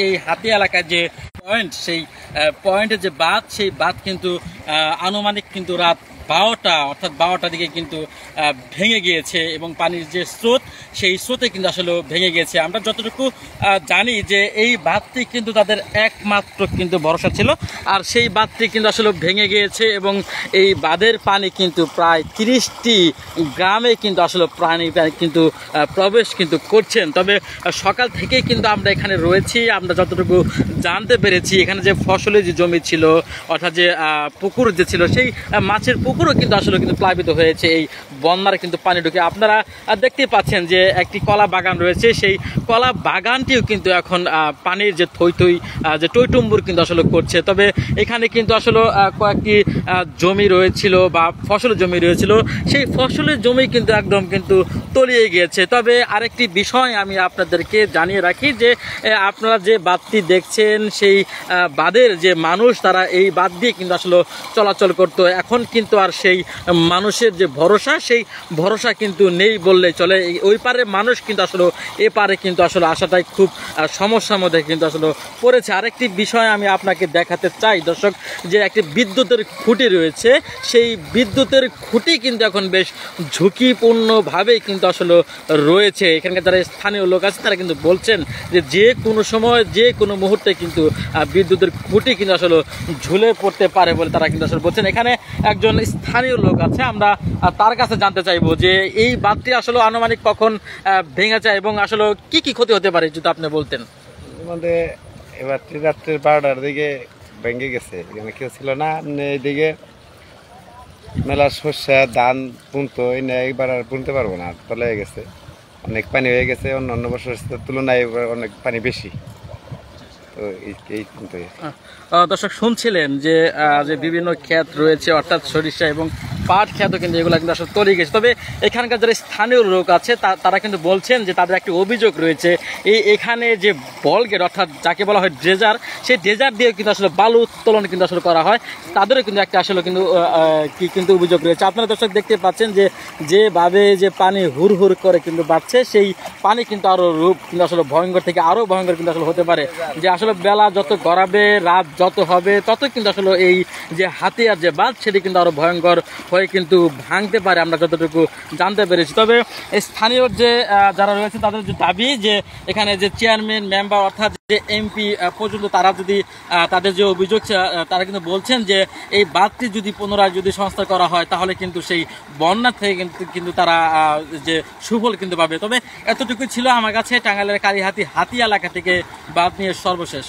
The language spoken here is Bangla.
এই হাতি এলাকার যে পয়েন্ট, সেই পয়েন্টের যে বাঁধ, সেই বাঁধ কিন্তু আনুমানিক কিন্তু রাত 12টা অর্থাৎ 12টার দিকে কিন্তু ভেঙে গিয়েছে এবং পানির যে স্রোত, সেই স্রোতে কিন্তু আসলে ভেঙে গিয়েছে। আমরা যতটুকু জানি যে এই বাঁধটি কিন্তু তাদের একমাত্র কিন্তু ভরসা ছিল, আর সেই বাঁধটি কিন্তু আসলে ভেঙে গিয়েছে এবং এই বাঁধের পানি কিন্তু প্রায় 30টি গ্রামে কিন্তু আসলে পানি কিন্তু প্রবেশ কিন্তু করছেন। তবে সকাল থেকেই কিন্তু আমরা এখানে রয়েছি, আমরা যতটুকু জানতে পেরেছি এখানে যে ফসলের যে জমি ছিল অর্থাৎ যে পুকুর যে ছিল, সেই মাছের পুকুরও কিন্তু আসলে কিন্তু প্লাবিত হয়েছে এই বন্যার কিন্তু পানি ঢুকে। আপনারা দেখতেই পাচ্ছেন যে একটি কলা বাগান রয়েছে, সেই কলা বাগানটিও কিন্তু এখন পানির যে থই থই যে টইটুম্বুর কিন্তু আসলে করছে। তবে এখানে কিন্তু আসলে কয়েকটি জমি রয়েছিল বা ফসলের জমি রয়েছিল, সেই ফসলের জমি কিন্তু একদম কিন্তু তলিয়ে গিয়েছে। তবে আরেকটি বিষয় আমি আপনাদেরকে জানিয়ে রাখি যে আপনারা যে বাঁধটি দেখছেন, সেই বাঁধের যে মানুষ তারা এই বাঁধ দিয়ে কিন্তু আসলে চলাচল করতো। এখন কিন্তু আর সেই মানুষের যে ভরসা, সেই ভরসা কিন্তু নেই বললেই চলে। ওই পারে মানুষ কিন্তু আসলে এ পারে কিন্তু আসলে আসাটাই খুব সমস্যার মধ্যে কিন্তু আসলে পড়েছে। আরেকটি বিষয় আমি আপনাকে দেখাতে চাই দর্শক, যে একটি বিদ্যুতের খুঁটি রয়েছে, সেই বিদ্যুতের খুঁটি কিন্তু এখন বেশ ঝুঁকিপূর্ণভাবেই কিন্তু আসলে রয়েছে। এখানকার যারা স্থানীয় লোক আছে তারা কিন্তু বলছেন যে যে কোনো সময় যে কোনো মুহূর্তে কিন্তু বিদ্যুতের খুঁটি কিন্তু আসলে ঝুলে পড়তে পারে বলে তারা কিন্তু আসলে বলছেন। এখানে একজন স্থানীয় লোক আছে, আমরা তার কাছে জানতে চাইবো যে এই বাঁধটি আসলে আনুমানিক কখন ভেঙে যায় এবং আসলে কি কি ক্ষতি হতে পারে যদি আপনি বলতেন। আমাদের এবার রাত্রের 12টার দিকে ভেঙে গেছে, এখানে কেউ ছিল না। এইদিকে মেলা শস্যা ধান বুনতো, এইবার আর বুনতে পারবো না, তলে গেছে, অনেক পানি হয়ে গেছে। অন্য বছরের তুলনায় এবার অনেক পানি বেশি। তো এই দর্শক শুনছিলেন যে বিভিন্ন ক্ষেত রয়েছে অর্থাৎ সরিষা এবং পাট ক্ষেত কিন্তু এগুলো কিন্তু আসলে তলিয়ে গেছে। তবে এখানকার যারা স্থানীয় লোক আছে তারা কিন্তু বলছেন যে তাদের একটি অভিযোগ রয়েছে, এখানে যে বল গেট অর্থাৎ যাকে বলা হয় ড্রেজার, সেই ড্রেজার দিয়ে কিন্তু আসলে বালু উত্তোলন কিন্তু আসলে করা হয়, তাদেরও কিন্তু একটা আসলে কিন্তু অভিযোগ রয়েছে। আপনারা দর্শক দেখতে পাচ্ছেন যে যেভাবে যে পানি হুর হুর করে কিন্তু বাড়ছে, সেই পানি কিন্তু আরও রূপ কিন্তু আসলে ভয়ঙ্কর থেকে আরও ভয়ঙ্কর কিন্তু আসলে হতে পারে। যে আসলে বেলা যত গড়াবে, রাত যত হবে, তত কিন্তু আসলে এই যে হাতিয়ার যে বাঁধ, সেটি কিন্তু আরও ভয়ঙ্কর হয়ে কিন্তু ভাঙতে পারে, আমরা যতটুকু জানতে পেরেছি। তবে স্থানীয় যে যারা রয়েছে তাদের যে দাবি যে এখানে যে চেয়ারম্যান মেম্বার অর্থাৎ যে এমপি পর্যন্ত তারা যদি তাদের যে অভিযোগ, তারা কিন্তু বলছেন যে এই বাঁধটি যদি পুনরায় যদি সংস্কার করা হয় তাহলে কিন্তু সেই বন্যা থেকে কিন্তু তারা যে সুফল কিন্তু পাবে। তবে এতটুকু ছিল আমার কাছে টাঙ্গাইলের কালীহাতি হাতি এলাকা থেকে বাঁধ নিয়ে সর্বশেষ।